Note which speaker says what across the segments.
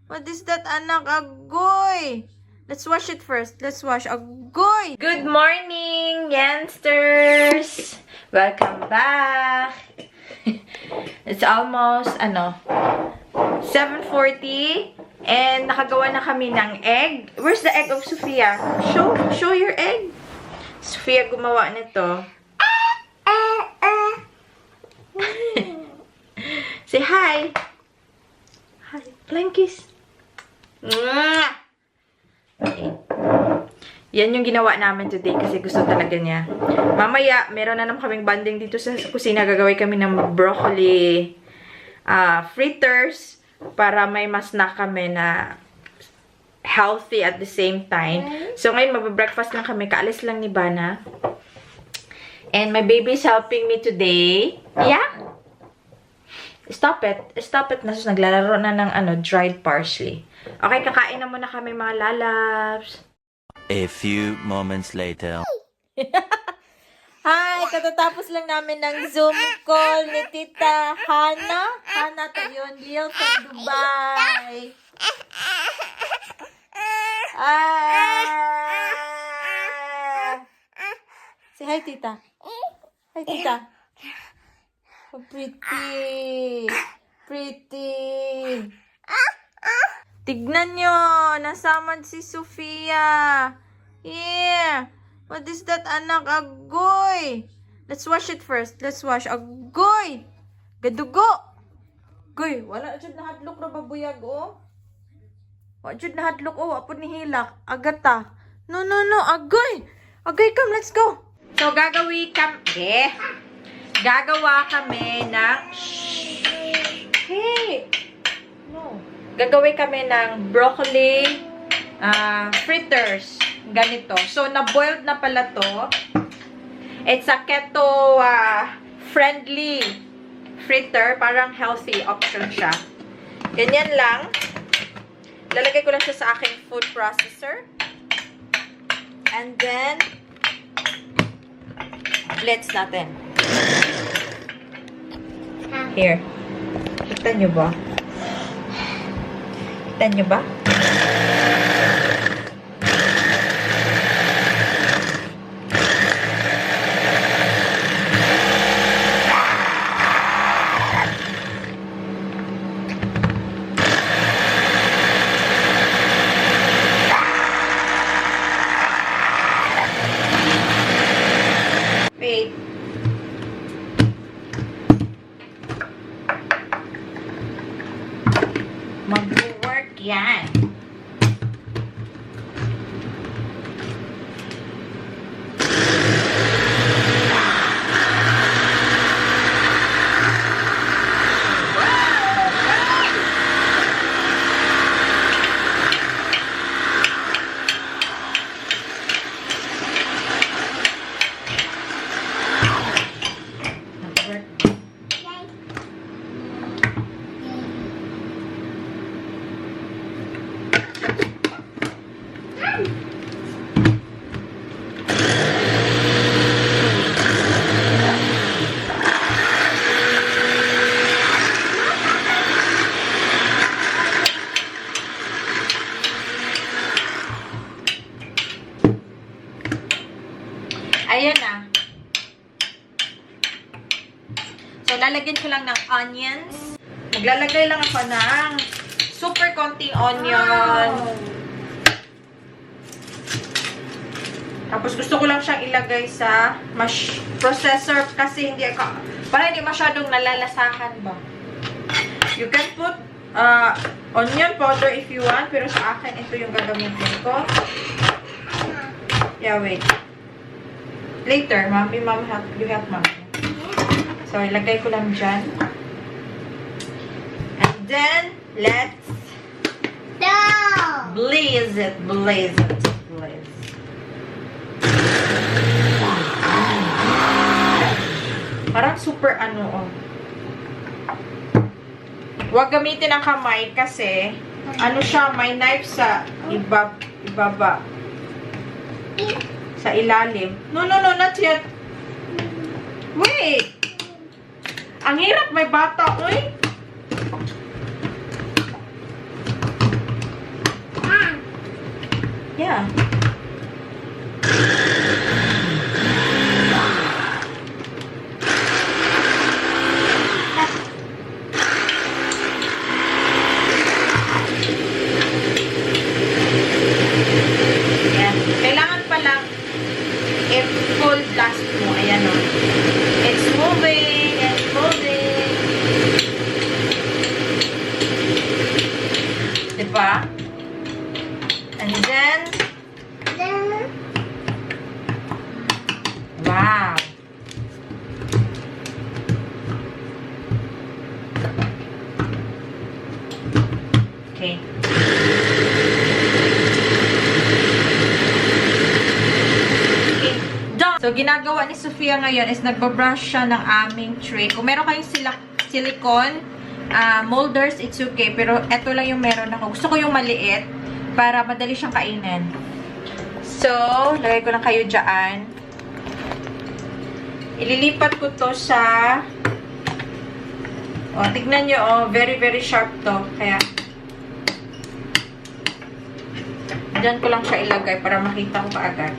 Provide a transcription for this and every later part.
Speaker 1: What is that, anak? Agoy! Let's wash it first. Let's wash. Agoy! Good morning, Yansters! Welcome back! It's almost, 7:40. And nakagawa na kami ng egg. Where's the egg of Sophia? Show your egg. Sophia gumawa nito. Say hi. Hi. Flying kiss. Okay. Yan yung ginawa namin today kasi gusto talaga niya. Mamaya, meron na naman kaming banding dito sa kusina. Gagawin kami ng broccoli fritters para may mas snack kami na healthy at the same time. So, ngayon, mag-breakfast lang kami. Kaalis lang ni Bana. And my baby is helping me today. Yeah? Stop it. Stop it. Nasus, naglalaro na ng dried parsley. Okay, kakain na muna kami mga lalabs.
Speaker 2: A few moments later.
Speaker 1: Hi! Katatapos lang namin ng Zoom call ni Tita Hana. Hana to yun. Lil from Dubai. Say hi, Tita. Hi, Tita. Oh, pretty. Pretty. Tignan nyo. Nasamad si Sophia. Yeah. What is that, anak? Agoy. Let's wash it first. Let's wash. Agoy. Gadugo. Agoy. Wala dyan na hadlok na babuyag, oh. Wala dyan na hadlok, oh. Apo ni Hilak. Agata. No. Agoy. Agoy, come. Let's go. So, gagawa kami ng... Hey. No. Gagawin kami ng broccoli fritters. Ganito. So, na-boiled na pala to. It's a keto-friendly fritter. Parang healthy option siya. Ganyan lang. Lalagay ko lang siya sa aking food processor. And then, let's natin. Here. Kita nyo ba? Kita nyo ba? Wait. Mag-work yan. Ayan na. So, lalagyan ko lang ng onions. Maglalagay lang ako ng super konting onion. Tapos, gusto ko lang siyang ilagay sa mash processor kasi para hindi masyadong nalalasahan ba. You can put onion powder if you want, pero sa akin, ito yung gagamitin ko. Yeah, wait. Later, you help mommy. So, ilagay ko lang dyan. And then, let's blaze it. Parang super oh. Huwag gamitin ang kamay kasi, siya, may knife sa ibaba. Sa ilalim. No, not yet. Wait! Ang hirap, may bata, uy! Yeah. Yan. Kailangan palang i-full blast mo. Ayan o. It's moving. It's moving. Diba? And then, wow. Okay. So, ginagawa ni Sofia ngayon is nagbabrush siya ng aming tray. Kung meron kayong silicone molders, it's okay. Pero eto lang yung meron ako. Gusto ko yung maliit para madali siyang kainin. So, lagay ko lang kayo dyan. Ililipat ko to sa... Oh, tignan nyo, oh. Very, very sharp to. Kaya, dyan ko lang siya ilagay para makita ko kaagad.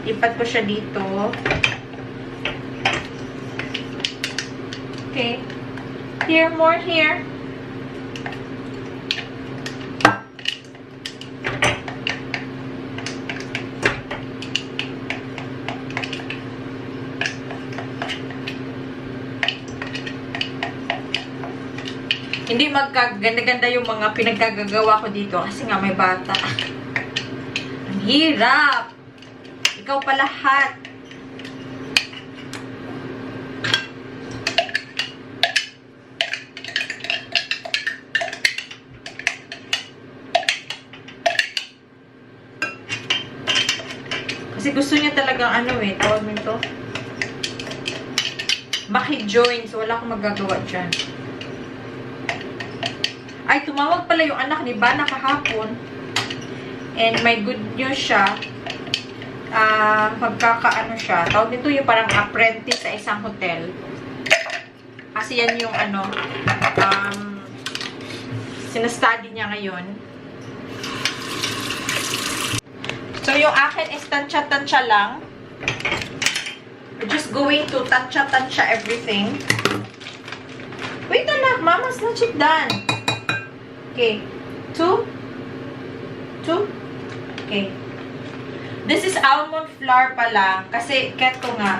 Speaker 1: Lipat ko siya dito. Okay. Here, more here. Hindi magkaganda-ganda yung mga pinagkagagawa ko dito kasi nga may bata. Ang hirap! Ikaw pa lahat. Kasi gusto niya talagang ano eh, tawag mo ito. Maki-join. So, wala akong magagawa dyan. Ay, tumawag pala yung anak ni Bana kahapon. And may good news siya. Magkakaano siya. Tawag nito yung parang apprentice sa isang hotel. Kasi yan yung ano, sinastudy niya ngayon. So, yung akin is tansya-tansya lang. We're just going to tansya-tansya everything. Wait anak, mama's not yet done. Okay. 2. Okay. This is almond flour pala. Kasi keto nga.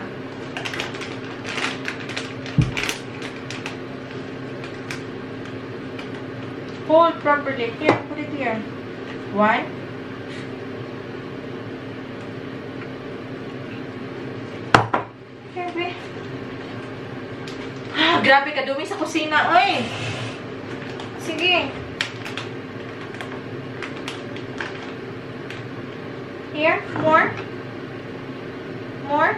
Speaker 1: Hold properly. Here, put it here. 1. Here, be. Grabe ka dumi sa kusina. Ay! Sige. Here, more. More.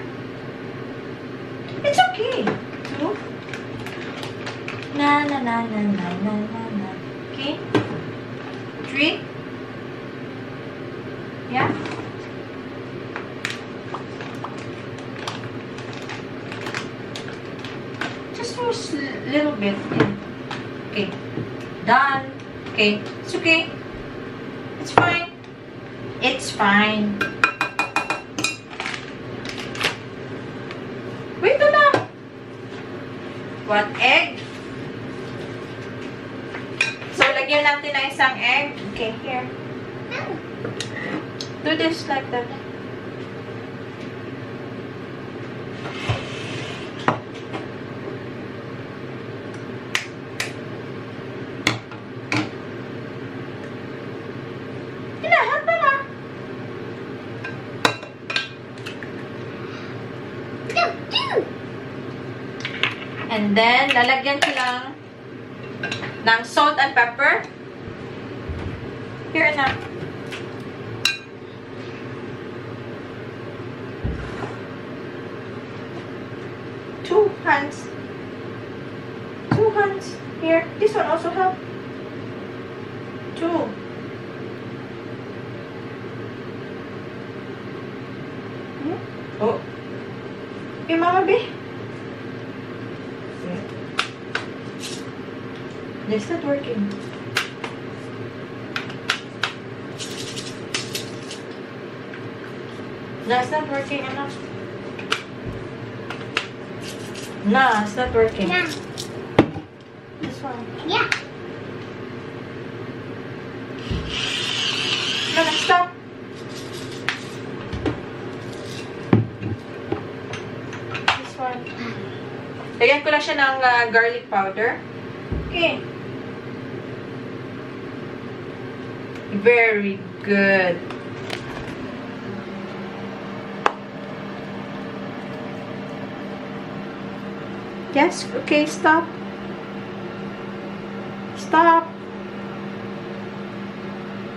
Speaker 1: It's okay. 2. Na. Okay. 3. Yeah. Just for a little bit. Okay. Done. Okay. It's okay. It's fine. It's fine. Wait na. What? Egg? So, lagyan natin ng isang egg. Okay, here. Do this like that. And then, lalagyan ko lang ng salt and pepper. Here na. Two hands. Here. This one also have 2. Oh. Hey, Mama B. It's not working. No, it's not working, anak. No, it's not working.
Speaker 3: Yeah.
Speaker 1: This one.
Speaker 3: Yeah.
Speaker 1: No, no, stop. This one. Lagyan ko lang siya ng garlic powder. Okay. Very good. Yes, okay, stop. Stop.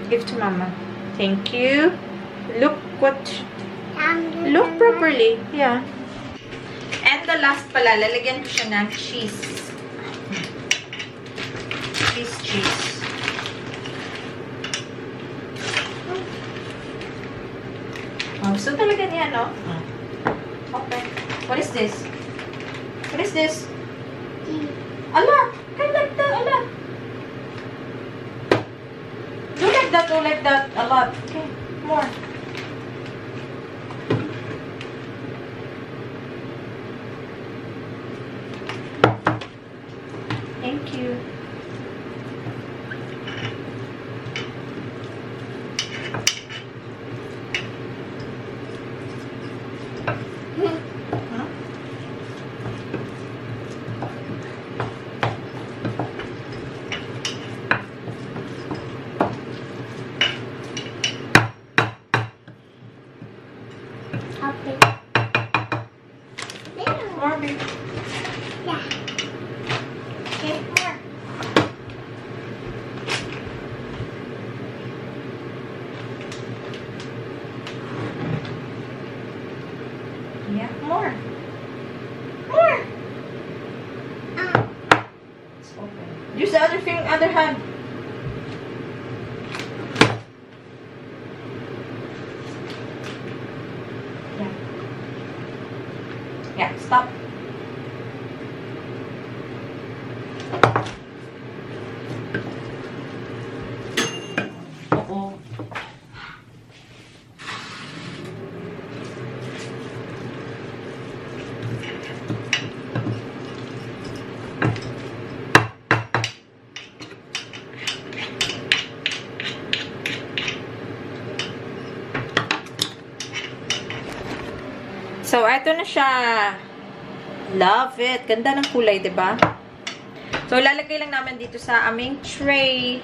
Speaker 1: Give to mama. Thank you. Look what... Look properly. Yeah. And the last pala, lalagyan ko siya ng cheese. Cheese. Oh, so talaga niya, no? Okay. What is this? What is this? Ala! Kind like that, ala! Do like that, a lot. Okay, more. Thank you. Huh?
Speaker 3: Okay.
Speaker 1: More, baby.
Speaker 3: Yeah.
Speaker 1: Okay, more. Yeah, more. More. It's open. Use the other hand. Yeah. Yeah, stop. Uh-oh. So, eto na siya. Love it. Ganda ng kulay, diba? So, lalagay lang namin dito sa aming tray.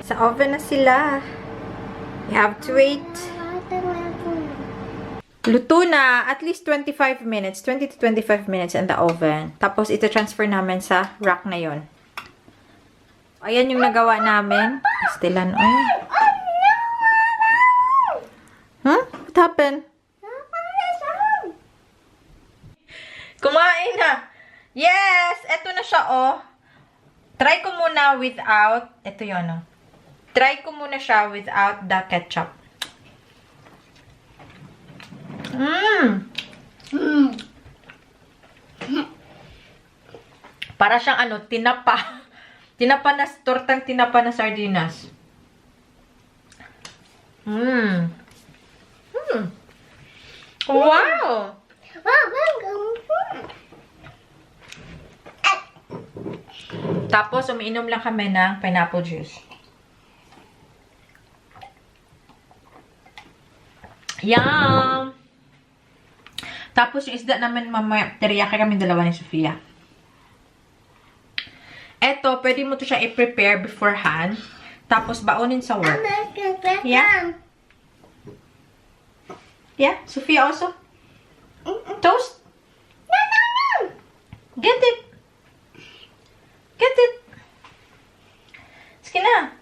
Speaker 1: Sa oven na sila. You have to wait. Luto na. At least 25 minutes. 20 to 25 minutes in the oven. Tapos, ito transfer namin sa rack na yon. Ayan yung nagawa namin. Pastilan. Ay. Huh? What happened? Kumain na. Yes! Eto na siya, oh. Try ko muna without, ito yun, oh. Try ko muna siya without the ketchup. Para siyang, ano, tinapa. Tortang tinapa na sardinas. Wow! Tapos, umiinom lang kami ng pineapple juice. Yum! Tapos, yung isda namin mamaya, teriyaki kami dalawa ni Sofia. Eto, pwede mo to siya i-prepare beforehand. Tapos, baunin sa work. Yeah? Yeah? Sofia also? Toast? Get it! Get it! Sige na.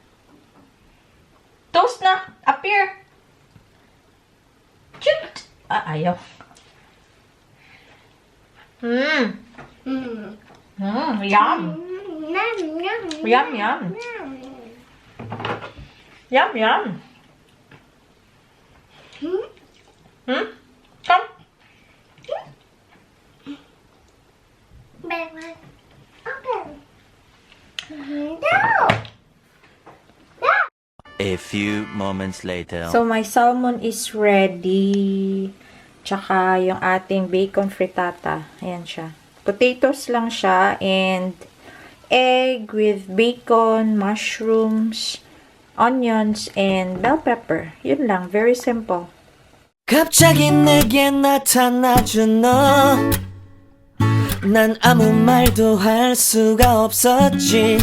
Speaker 1: Toast na. Appear. Chut! Ayaw. Yum. Yum, yum. Yum, yum. Come.
Speaker 2: A few moments later.
Speaker 1: So, my salmon is ready. Tsaka yung ating bacon frittata. Ayan siya. Potatoes lang siya and egg with bacon, mushrooms, onions, and bell pepper. Yun lang. Very simple.
Speaker 4: 갑자기 내게 나타나준 너 난 아무 말도 할 수가 없었지